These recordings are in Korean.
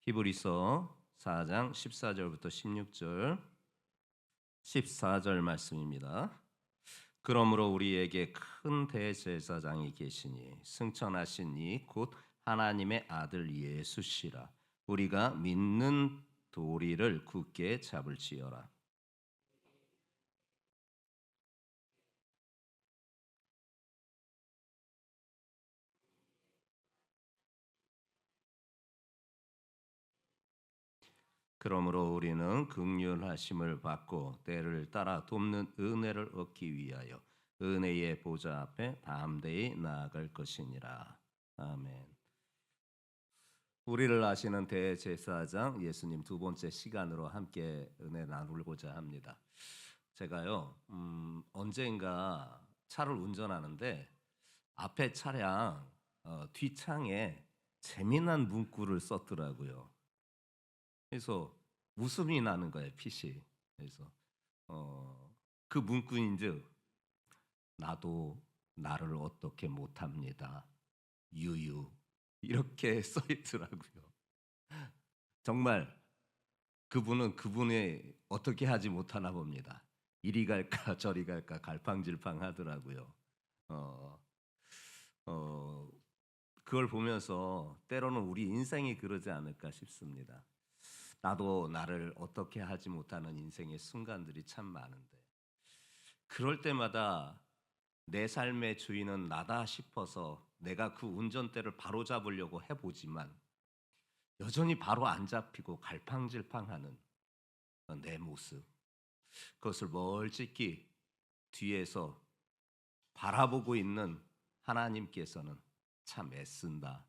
히브리서 4장 14절부터 16절, 14절 말씀입니다. 그러므로 우리에게 큰 대제사장이 계시니 승천하신 이 곧 하나님의 아들 예수시라. 우리가 믿는 도리를 굳게 잡을지어라. 그러므로 우리는 긍휼하심을 받고 때를 따라 돕는 은혜를 얻기 위하여 은혜의 보좌 앞에 담대히 나아갈 것이니라. 아멘. 우리를 아시는 대제사장 예수님 두 번째 시간으로 함께 은혜 나누고자 합니다. 제가요 언젠가 차를 운전하는데 앞에 차량 뒷창에 재미난 문구를 썼더라고요. 그래서 웃음이 나는 거예요, 핏이. 그래서 그 문구인즉 나도 나를 어떻게 못합니다. 유유 이렇게 써 있더라고요. 정말 그분은 그분의 어떻게 하지 못하나 봅니다. 이리 갈까 저리 갈까 갈팡질팡 하더라고요. 어, 그걸 보면서 때로는 우리 인생이 그러지 않을까 싶습니다. 나도 나를 어떻게 하지 못하는 인생의 순간들이 참 많은데 그럴 때마다 내 삶의 주인은 나다 싶어서 내가 그 운전대를 바로 잡으려고 해보지만 여전히 바로 안 잡히고 갈팡질팡하는 내 모습, 그것을 멀찍이 뒤에서 바라보고 있는 하나님께서는 참 애쓴다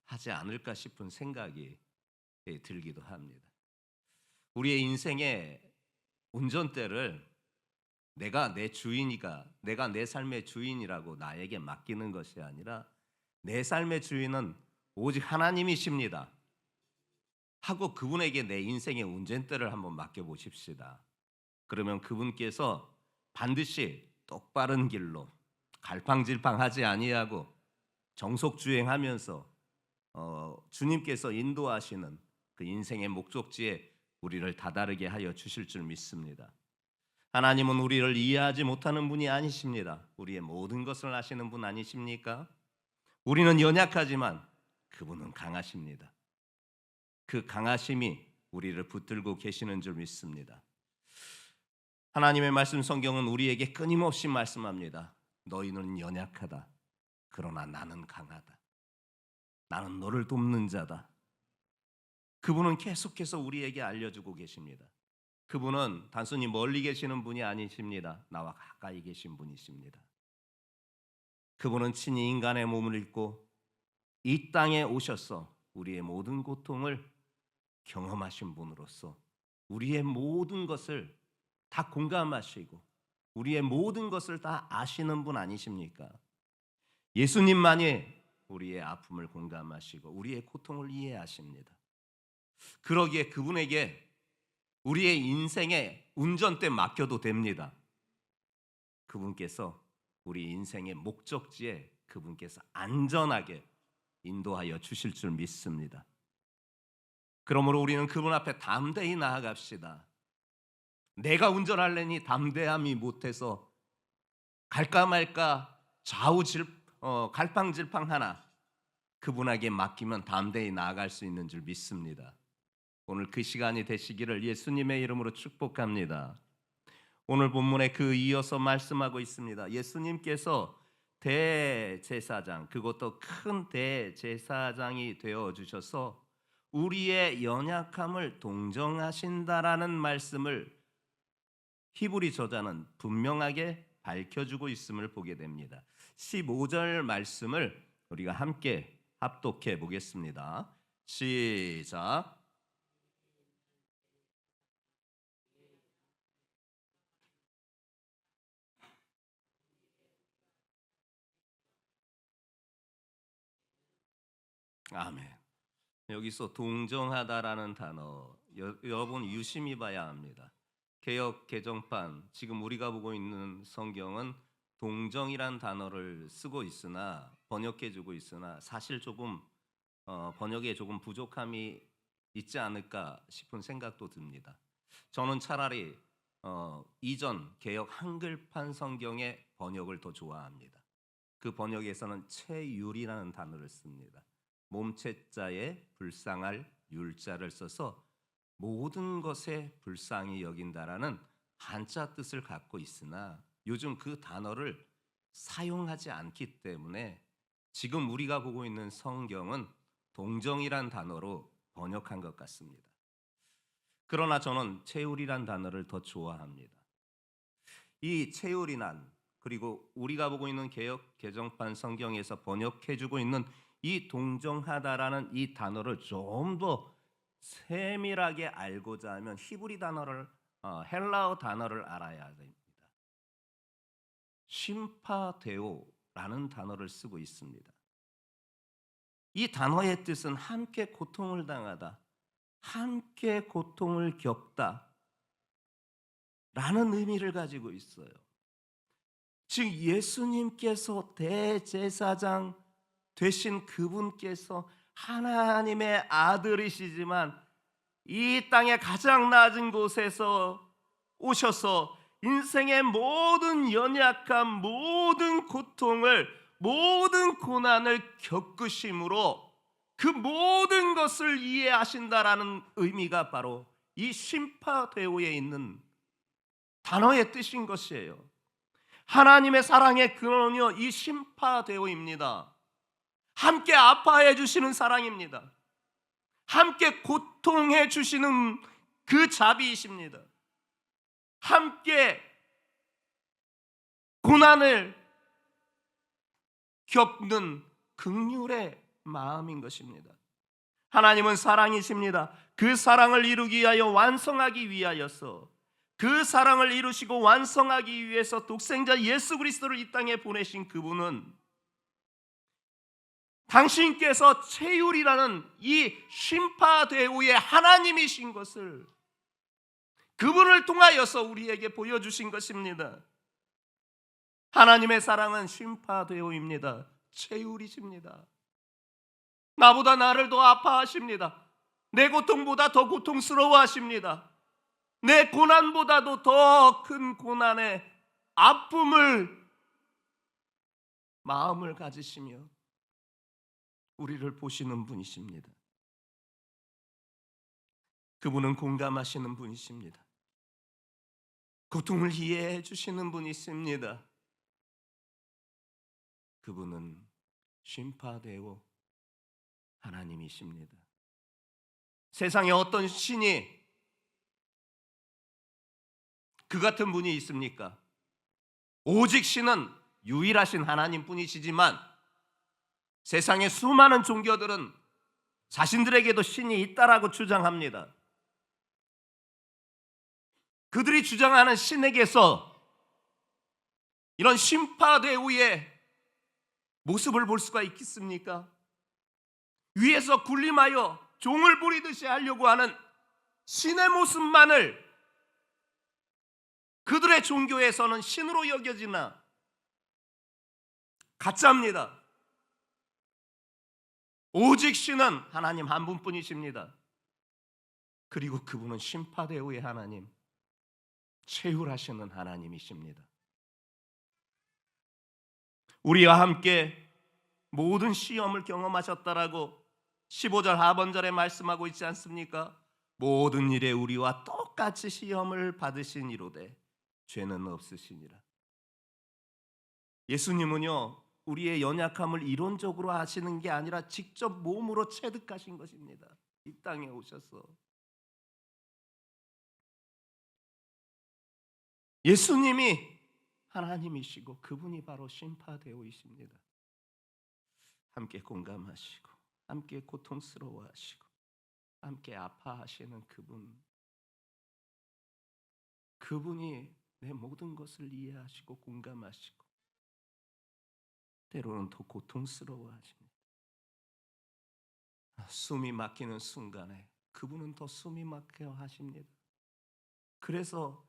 하지 않을까 싶은 생각이 들기도 합니다. 우리의 인생의 운전대를 내가 내 주인이가, 내가 내 삶의 주인이라고 나에게 맡기는 것이 아니라 내 삶의 주인은 오직 하나님이십니다 하고 그분에게 내 인생의 운전대를 한번 맡겨보십시다. 그러면 그분께서 반드시 똑바른 길로 갈팡질팡하지 아니하고 정속주행하면서 주님께서 인도하시는 그 인생의 목적지에 우리를 다다르게 하여 주실 줄 믿습니다. 하나님은 우리를 이해하지 못하는 분이 아니십니다. 우리의 모든 것을 아시는 분 아니십니까? 우리는 연약하지만 그분은 강하십니다. 그 강하심이 우리를 붙들고 계시는 줄 믿습니다. 하나님의 말씀 성경은 우리에게 끊임없이 말씀합니다. 너희는 연약하다. 그러나 나는 강하다. 나는 너를 돕는 자다. 그분은 계속해서 우리에게 알려주고 계십니다. 그분은 단순히 멀리 계시는 분이 아니십니다. 나와 가까이 계신 분이십니다. 그분은 친히 인간의 몸을 입고 이 땅에 오셔서 우리의 모든 고통을 경험하신 분으로서 우리의 모든 것을 다 공감하시고 우리의 모든 것을 다 아시는 분 아니십니까? 예수님만이 우리의 아픔을 공감하시고 우리의 고통을 이해하십니다. 그러기에 그분에게 우리의 인생의 운전대 맡겨도 됩니다. 그분께서 우리 인생의 목적지에 그분께서 안전하게 인도하여 주실 줄 믿습니다. 그러므로 우리는 그분 앞에 담대히 나아갑시다. 내가 운전할래니 담대함이 못해서 갈까 말까 갈팡질팡하나 그분에게 맡기면 담대히 나아갈 수 있는 줄 믿습니다. 오늘 그 시간이 되시기를 예수님의 이름으로 축복합니다. 오늘 본문에 그 이어서 말씀하고 있습니다. 예수님께서 대제사장, 그것도 큰 대제사장이 되어주셔서 우리의 연약함을 동정하신다라는 말씀을 히브리 저자는 분명하게 밝혀주고 있음을 보게 됩니다. 15절 말씀을 우리가 함께 합독해 보겠습니다. 시작. 아멘. 여기서 동정하다라는 단어 여러분 유심히 봐야 합니다. 개역 개정판 지금 우리가 보고 있는 성경은 동정이란 단어를 쓰고 있으나 번역해주고 있으나 사실 조금 번역에 조금 부족함이 있지 않을까 싶은 생각도 듭니다. 저는 차라리 이전 개역 한글판 성경의 번역을 더 좋아합니다. 그 번역에서는 체율이라는 단어를 씁니다. 몸체자에 불쌍할 율자를 써서 모든 것에 불쌍히 여긴다라는 한자 뜻을 갖고 있으나 요즘 그 단어를 사용하지 않기 때문에 지금 우리가 보고 있는 성경은 동정이란 단어로 번역한 것 같습니다. 그러나 저는 체율이란 단어를 더 좋아합니다. 이 체율이란 그리고 우리가 보고 있는 개역 개정판 성경에서 번역해주고 있는 이 동정하다라는 이 단어를 좀 더 세밀하게 알고자 하면 히브리 단어를 헬라어 단어를 알아야 됩니다. 심파데오라는 단어를 쓰고 있습니다. 이 단어의 뜻은 함께 고통을 당하다, 함께 고통을 겪다 라는 의미를 가지고 있어요. 즉 예수님께서 대제사장 되신 그분께서 하나님의 아들이시지만 이 땅의 가장 낮은 곳에서 오셔서 인생의 모든 연약함, 모든 고통을, 모든 고난을 겪으심으로 그 모든 것을 이해하신다라는 의미가 바로 이 심파데오에 있는 단어의 뜻인 것이에요. 하나님의 사랑의 근원이요 이 심파데오입니다. 함께 아파해 주시는 사랑입니다. 함께 고통해 주시는 그 자비이십니다. 함께 고난을 겪는 긍휼의 마음인 것입니다. 하나님은 사랑이십니다. 그 사랑을 이루기 위하여 완성하기 위하여서 그 사랑을 이루시고 완성하기 위해서 독생자 예수 그리스도를 이 땅에 보내신 그분은 당신께서 체율이라는 이 심파데오의 하나님이신 것을 그분을 통하여서 우리에게 보여주신 것입니다. 하나님의 사랑은 심파데오입니다. 체율이십니다. 나보다 나를 더 아파하십니다. 내 고통보다 더 고통스러워하십니다. 내 고난보다도 더 큰 고난의 아픔을 마음을 가지시며 우리를 보시는 분이십니다. 그분은 공감하시는 분이십니다. 고통을 이해해 주시는 분이십니다. 그분은 심파데오 하나님이십니다. 세상에 어떤 신이 그 같은 분이 있습니까? 오직 신은 유일하신 하나님뿐이시지만 세상의 수많은 종교들은 자신들에게도 신이 있다라고 주장합니다. 그들이 주장하는 신에게서 이런 심파데오의 모습을 볼 수가 있겠습니까? 위에서 군림하여 종을 부리듯이 하려고 하는 신의 모습만을 그들의 종교에서는 신으로 여겨지나 가짜입니다. 오직 신은 하나님 한 분뿐이십니다. 그리고 그분은 심파데오의 하나님, 체휼하시는 하나님이십니다. 우리와 함께 모든 시험을 경험하셨다라고 15절 하반절에 말씀하고 있지 않습니까? 모든 일에 우리와 똑같이 시험을 받으신 이로되 죄는 없으시니라. 예수님은요 우리의 연약함을 이론적으로 하시는 게 아니라 직접 몸으로 체득하신 것입니다. 이 땅에 오셔서 예수님이 하나님이시고 그분이 바로 심파데오이십니다. 함께 공감하시고 함께 고통스러워하시고 함께 아파하시는 그분이 내 모든 것을 이해하시고 공감하시고 때로는 더 고통스러워하십니다. 숨이 막히는 순간에 그분은 더 숨이 막혀 하십니다. 그래서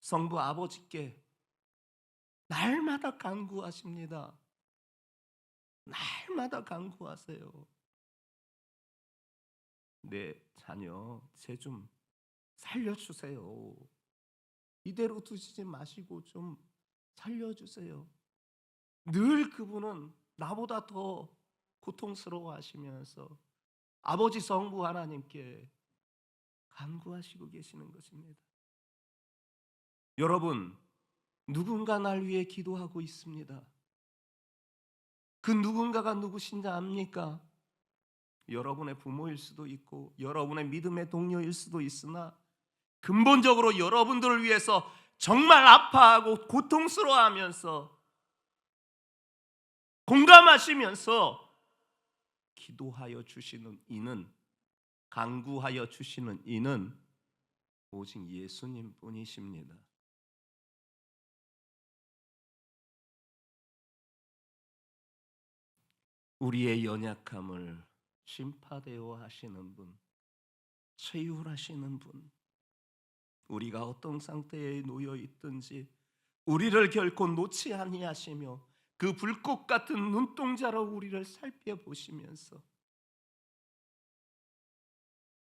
성부 아버지께 날마다 간구하십니다. 날마다 간구하세요. 내 자녀 쟤 좀 살려주세요. 이대로 두시지 마시고 좀 살려주세요. 늘 그분은 나보다 더 고통스러워하시면서 아버지 성부 하나님께 간구하시고 계시는 것입니다. 여러분, 누군가 날 위해 기도하고 있습니다. 그 누군가가 누구신지 압니까? 여러분의 부모일 수도 있고 여러분의 믿음의 동료일 수도 있으나 근본적으로 여러분들을 위해서 정말 아파하고 고통스러워하면서 공감하시면서 기도하여 주시는 이는, 간구하여 주시는 이는 오직 예수님 뿐이십니다. 우리의 연약함을 심파되어 하시는 분, 체휼하시는 분, 우리가 어떤 상태에 놓여 있든지 우리를 결코 놓지 아니하시며 그 불꽃 같은 눈동자로 우리를 살펴보시면서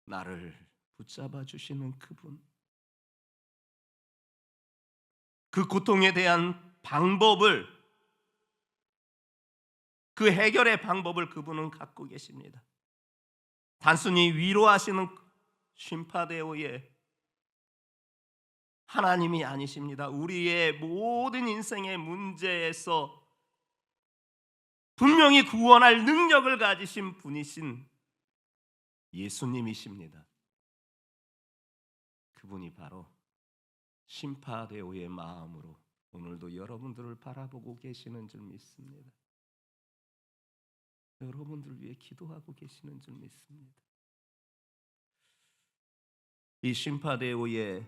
나를 붙잡아 주시는 그분, 그 고통에 대한 방법을, 그 해결의 방법을 그분은 갖고 계십니다. 단순히 위로하시는 심파데오의 하나님이 아니십니다. 우리의 모든 인생의 문제에서 분명히 구원할 능력을 가지신 분이신 예수님이십니다. 그분이 바로 심파데오의 마음으로 오늘도 여러분들을 바라보고 계시는 줄 믿습니다. 여러분들 위해 기도하고 계시는 줄 믿습니다. 이 심파데오의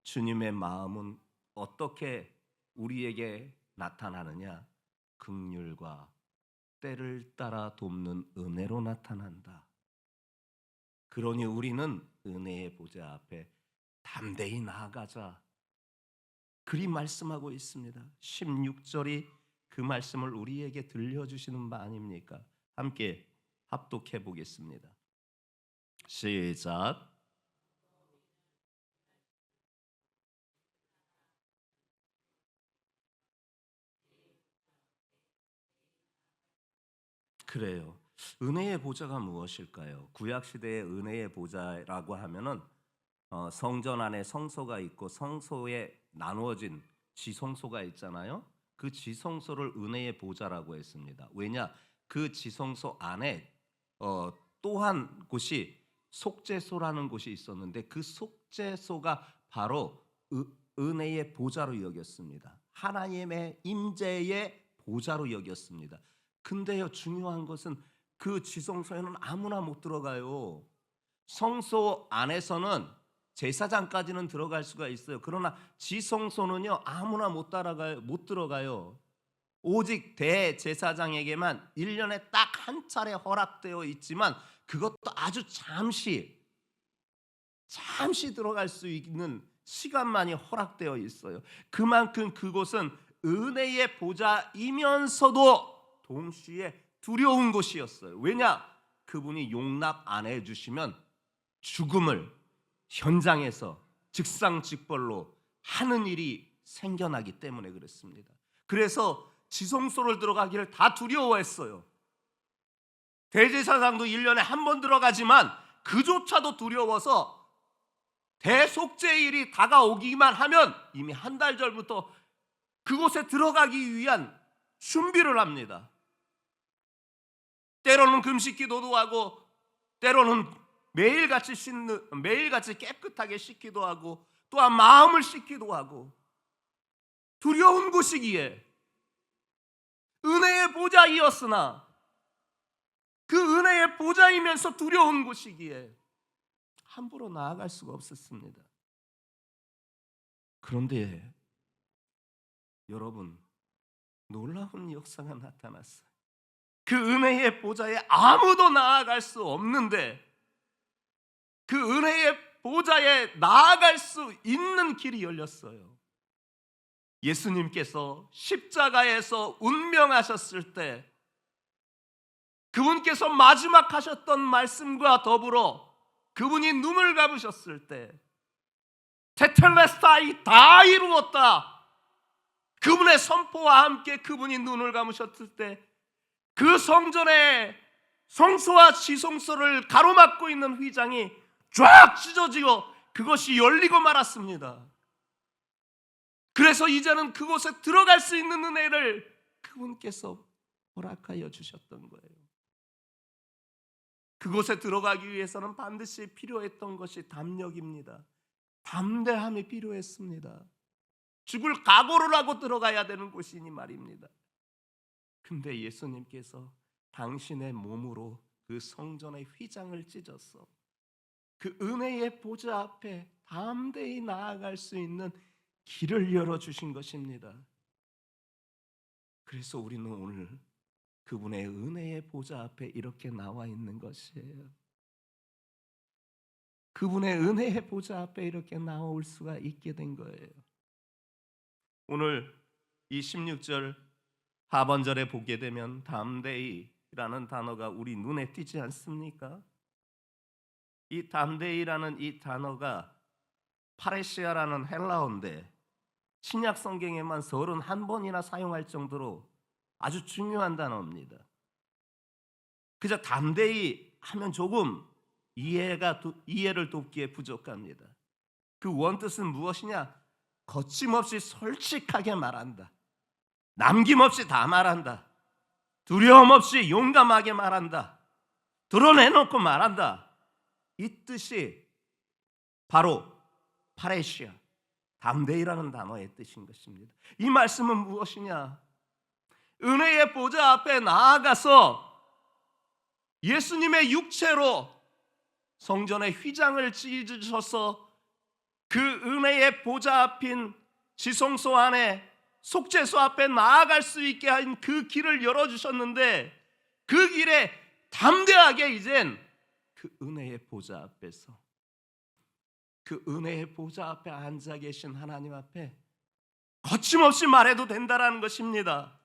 주님의 마음은 어떻게 우리에게 나타나느냐? 긍휼과 때를 따라 돕는 은혜로 나타난다. 그러니 우리는 은혜의 보좌 앞에 담대히 나아가자. 그리 말씀하고 있습니다. 16절이 그 말씀을 우리에게 들려주시는 바 아닙니까? 함께 합독해 보겠습니다. 시작. 그래요. 은혜의 보좌가 무엇일까요? 구약 시대의 은혜의 보좌라고 하면은 성전 안에 성소가 있고 성소에 나누어진 지성소가 있잖아요. 그 지성소를 은혜의 보좌라고 했습니다. 왜냐? 그 지성소 안에 또한 곳이 속죄소라는 곳이 있었는데 그 속죄소가 바로 은혜의 보좌로 여겼습니다. 하나님의 임재의 보좌로 여겼습니다. 근데요, 중요한 것은 그 지성소에는 아무나 못 들어가요. 성소 안에서는 제사장까지는 들어갈 수가 있어요. 그러나 지성소는요, 아무나 못 들어가요. 오직 대제사장에게만 1년에 딱 한 차례 허락되어 있지만 그것도 아주 잠시 들어갈 수 있는 시간만이 허락되어 있어요. 그만큼 그곳은 은혜의 보좌이면서도 동시에 두려운 곳이었어요. 왜냐? 그분이 용납 안 해주시면 죽음을 현장에서 즉상즉벌로 하는 일이 생겨나기 때문에 그렇습니다. 그래서 지성소를 들어가기를 다 두려워했어요. 대제사장도 1년에 한 번 들어가지만 그조차도 두려워서 대속죄일이 다가오기만 하면 이미 한 달 전부터 그곳에 들어가기 위한 준비를 합니다. 때로는 금식 기도도 하고 때로는 매일같이 깨끗하게 씻기도 하고 또한 마음을 씻기도 하고 두려운 곳이기에 은혜의 보좌이었으나 그 은혜의 보좌이면서 두려운 곳이기에 함부로 나아갈 수가 없었습니다. 그런데 여러분, 놀라운 역사가 나타났어요. 그 은혜의 보좌에 아무도 나아갈 수 없는데 그 은혜의 보좌에 나아갈 수 있는 길이 열렸어요. 예수님께서 십자가에서 운명하셨을 때 그분께서 마지막 하셨던 말씀과 더불어 그분이 눈을 감으셨을 때 테텔레스타이 다 이루었다. 그분의 선포와 함께 그분이 눈을 감으셨을 때 그 성전의 성소와 지성소를 가로막고 있는 휘장이 쫙 찢어지고 그것이 열리고 말았습니다. 그래서 이제는 그곳에 들어갈 수 있는 은혜를 그분께서 허락하여 주셨던 거예요. 그곳에 들어가기 위해서는 반드시 필요했던 것이 담력입니다. 담대함이 필요했습니다. 죽을 각오를 하고 들어가야 되는 곳이니 말입니다. 근데 예수님께서 당신의 몸으로 그 성전의 휘장을 찢어서 그 은혜의 보좌 앞에 담대히 나아갈 수 있는 길을 열어주신 것입니다. 그래서 우리는 오늘 그분의 은혜의 보좌 앞에 이렇게 나와 있는 것이에요. 그분의 은혜의 보좌 앞에 이렇게 나올 수가 있게 된 거예요. 오늘 이 16절 하반절에 보게 되면 담대히라는 단어가 우리 눈에 띄지 않습니까? 이 담대히라는 이 단어가 파레시아라는 헬라어인데 신약 성경에만 31번이나 사용할 정도로 아주 중요한 단어입니다. 그저 담대히 하면 조금 이해를 돕기에 부족합니다. 그 원뜻은 무엇이냐? 거침없이 솔직하게 말한다. 남김없이 다 말한다. 두려움 없이 용감하게 말한다. 드러내놓고 말한다. 이 뜻이 바로 파레시아, 담대히라는 단어의 뜻인 것입니다. 이 말씀은 무엇이냐? 은혜의 보좌 앞에 나아가서 예수님의 육체로 성전의 휘장을 찢으셔서 그 은혜의 보좌 앞인 지성소 안에 속죄소 앞에 나아갈 수 있게 한 그 길을 열어주셨는데 그 길에 담대하게 이젠 그 은혜의 보좌 앞에서 그 은혜의 보좌 앞에 앉아 계신 하나님 앞에 거침없이 말해도 된다라는 것입니다.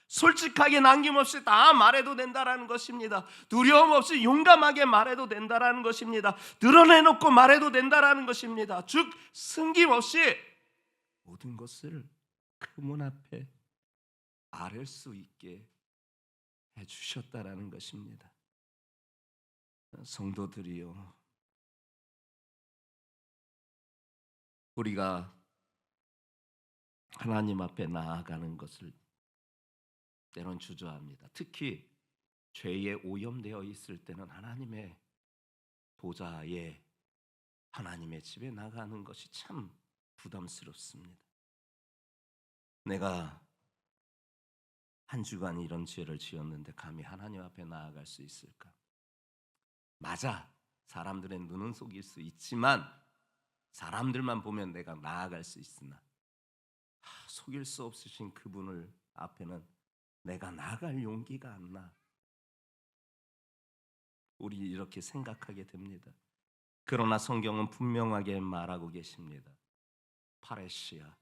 솔직하게 남김없이 다 말해도 된다라는 것입니다. 두려움 없이 용감하게 말해도 된다라는 것입니다. 드러내놓고 말해도 된다라는 것입니다. 즉 숨김없이 모든 것을 그분 앞에 아뢰 수 있게 해주셨다라는 것입니다. 성도들이요, 우리가 하나님 앞에 나아가는 것을 때론 주저합니다. 특히 죄에 오염되어 있을 때는 하나님의 보좌에 하나님의 집에 나가는 것이 참 부담스럽습니다. 내가 한 주간 이런 죄를 지었는데 감히 하나님 앞에 나아갈 수 있을까? 맞아, 사람들의 눈은 속일 수 있지만 사람들만 보면 내가 나아갈 수 있으나 속일 수 없으신 그분을 앞에는 내가 나아갈 용기가 안 나. 우리 이렇게 생각하게 됩니다. 그러나 성경은 분명하게 말하고 계십니다. 파레시아,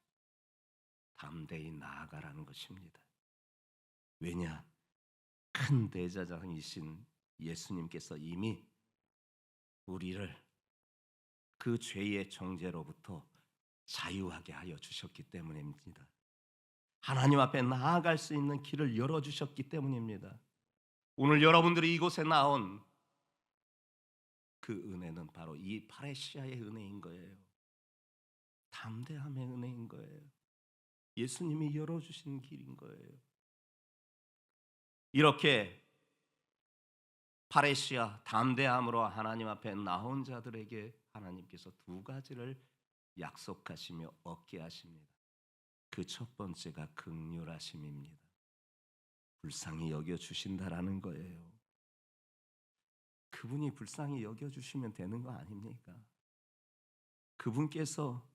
담대히 나아가라는 것입니다. 왜냐? 큰 대제사장이신 예수님께서 이미 우리를 그 죄의 정죄로부터 자유하게 하여 주셨기 때문입니다. 하나님 앞에 나아갈 수 있는 길을 열어주셨기 때문입니다. 오늘 여러분들이 이곳에 나온 그 은혜는 바로 이 파레시아의 은혜인 거예요. 담대함의 은혜인 거예요. 예수님이 열어주신 길인 거예요. 이렇게 파레시아, 담대함으로 하나님 앞에 나온 자들에게 하나님께서 두 가지를 약속하시며 얻게 하십니다. 그 첫 번째가 긍휼하심입니다. 불쌍히 여겨주신다라는 거예요. 그분이 불쌍히 여겨주시면 되는 거 아닙니까? 그분께서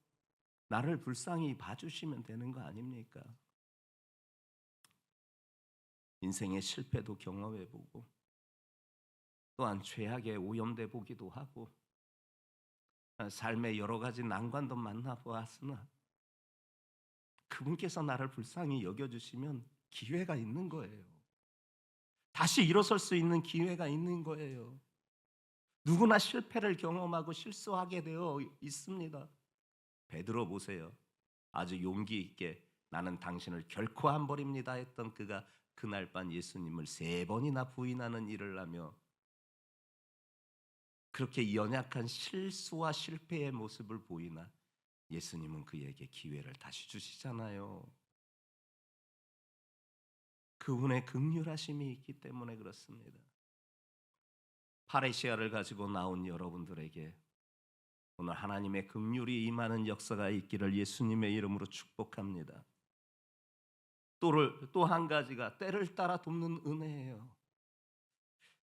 나를 불쌍히 봐주시면 되는 거 아닙니까? 인생의 실패도 경험해보고 또한 죄악에 오염돼 보기도 하고 삶의 여러 가지 난관도 만나보았으나 그분께서 나를 불쌍히 여겨주시면 기회가 있는 거예요. 다시 일어설 수 있는 기회가 있는 거예요. 누구나 실패를 경험하고 실수하게 되어 있습니다. 베드로 보세요. 아주 용기 있게 나는 당신을 결코 안 버립니다 했던 그가 그날 밤 예수님을 3번이나 부인하는 일을 하며 그렇게 연약한 실수와 실패의 모습을 보이나 예수님은 그에게 기회를 다시 주시잖아요. 그분의 긍휼하심이 있기 때문에 그렇습니다. 파레시아를 가지고 나온 여러분들에게 오늘 하나님의 긍휼이 임하는 역사가 있기를 예수님의 이름으로 축복합니다. 또 한 가지가 때를 따라 돕는 은혜예요.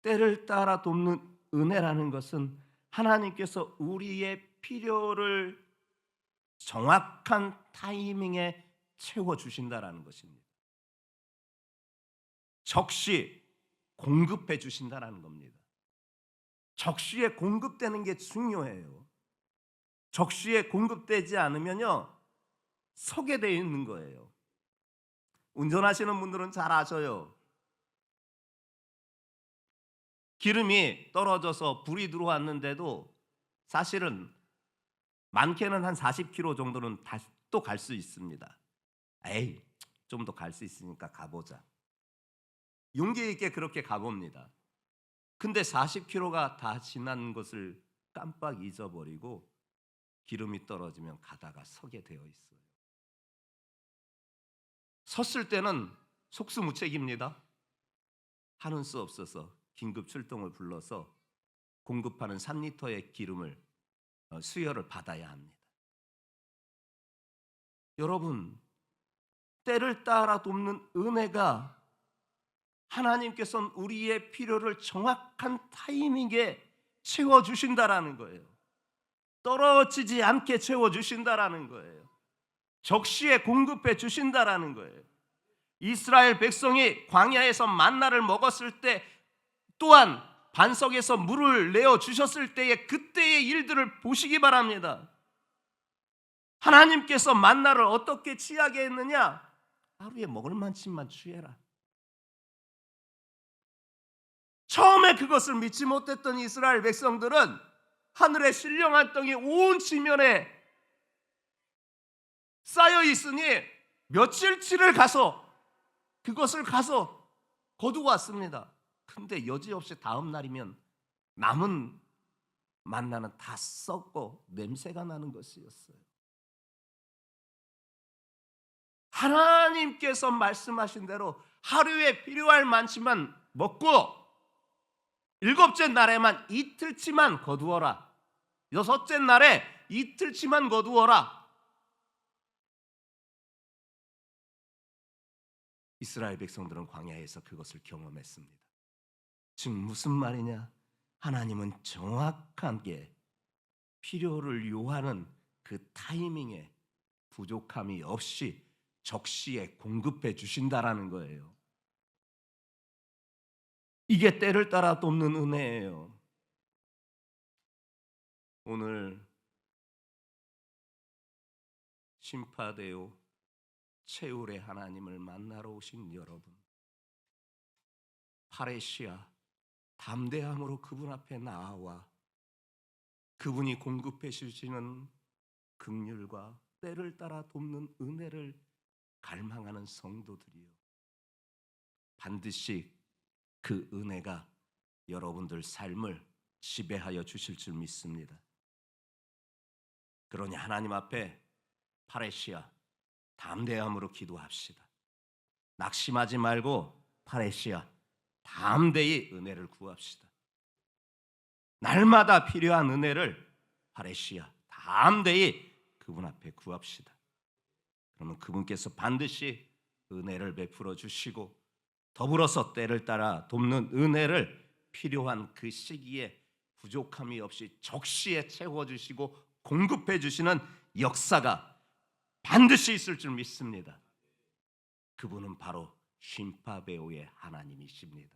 때를 따라 돕는 은혜라는 것은 하나님께서 우리의 필요를 정확한 타이밍에 채워주신다라는 것입니다. 적시 공급해 주신다라는 겁니다. 적시에 공급되는 게 중요해요. 적시에 공급되지 않으면요 서게 돼 있는 거예요. 운전하시는 분들은 잘 아셔요. 기름이 떨어져서 불이 들어왔는데도 사실은 많게는 한 40km 정도는 또 갈 수 있습니다. 에이, 좀 더 갈 수 있으니까 가보자. 용기 있게 그렇게 가봅니다. 근데 40km가 다 지난 것을 깜빡 잊어버리고 기름이 떨어지면 가다가 서게 되어 있어요. 섰을 때는 속수무책입니다. 하는 수 없어서 긴급 출동을 불러서 공급하는 3리터의 기름을 수여를 받아야 합니다. 여러분, 때를 따라 돕는 은혜가 하나님께서는 우리의 필요를 정확한 타이밍에 채워주신다라는 거예요. 떨어지지 않게 채워주신다라는 거예요. 적시에 공급해 주신다라는 거예요. 이스라엘 백성이 광야에서 만나를 먹었을 때 또한 반석에서 물을 내어 주셨을 때의 그때의 일들을 보시기 바랍니다. 하나님께서 만나를 어떻게 취하게 했느냐? 하루에 먹을 만큼만 취해라. 처음에 그것을 믿지 못했던 이스라엘 백성들은 하늘의 신령한 떡이 온 지면에 쌓여 있으니 며칠치를 그것을 가서 거두고 왔습니다. 근데 여지없이 다음 날이면 남은 만나는 다 썩고 냄새가 나는 것이었어요. 하나님께서 말씀하신 대로 하루에 필요할 만치만 먹고 7째 날에만 이틀치만 거두어라. 6째 날에 이틀치만 거두어라. 이스라엘 백성들은 광야에서 그것을 경험했습니다. 즉 무슨 말이냐? 하나님은 정확하게 필요를 요하는 그 타이밍에 부족함이 없이 적시에 공급해 주신다라는 거예요. 이게 때를 따라 돕는 은혜예요. 오늘 심파되어 최후의 하나님을 만나러 오신 여러분, 파레시아 담대함으로 그분 앞에 나와 그분이 공급해 주시는 긍휼과 때를 따라 돕는 은혜를 갈망하는 성도들이요, 반드시 그 은혜가 여러분들 삶을 지배하여 주실 줄 믿습니다. 그러니 하나님 앞에 파레시아 담대함으로 기도합시다. 낙심하지 말고 파레시아 담대히 은혜를 구합시다. 날마다 필요한 은혜를 파레시아 담대히 그분 앞에 구합시다. 그러면 그분께서 반드시 은혜를 베풀어 주시고 더불어서 때를 따라 돕는 은혜를 필요한 그 시기에 부족함이 없이 적시에 채워주시고 공급해 주시는 역사가 반드시 있을 줄 믿습니다. 그분은 바로 쉼파베오의 하나님이십니다.